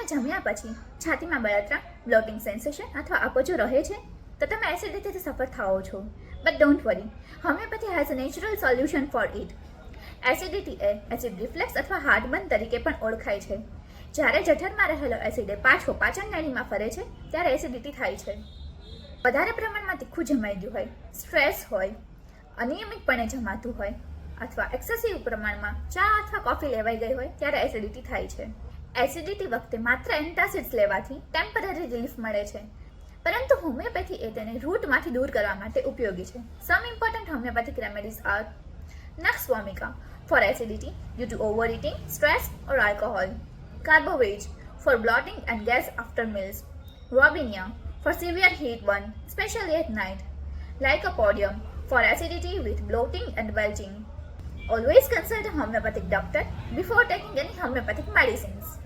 તમે જમ્યા પછી છાતીમાં બળતરા, બ્લોટિંગ સેન્સેશન અથવા અપચો રહે છે તો તમે એસિડિટીથી સફર થાઓ છો. But don't worry, homeopathy has a natural solution four it. Acidity A acid reflex અથવા હાર્ટબર્ન તરીકે પણ ઓળખાય છે. જ્યારે જઠરમાં રહેલો એસિડ પાછો પાચન નળીમાં ફરે છે ત્યારે એસિડિટી થાય છે. વધારે પ્રમાણમાં તીખું જમાઈ ગયું હોય, સ્ટ્રેસ હોય, અનિયમિતપણે જમાતું હોય અથવા એક્સેસિવ પ્રમાણમાં ચા અથવા કોફી લેવાઈ ગઈ હોય ત્યારે એસિડિટી થાય છે. એસિડિટી વખતે માત્ર એન્ટાસિડ્સ લેવાથી ટેમ્પરરી રિલીફ મળે છે, પરંતુ હોમિયોપેથી એ તેને રૂટમાંથી દૂર કરવા માટે ઉપયોગી છે. Some important homeopathic remedies are nux vomica for acidity due to overeating, stress or alcohol. Carbovage for bloating and gas after meals. Robinia for severe heartburn, especially at night. Lycopodium for acidity with bloating and belching. Always consult a homeopathic doctor before taking any homeopathic medicines.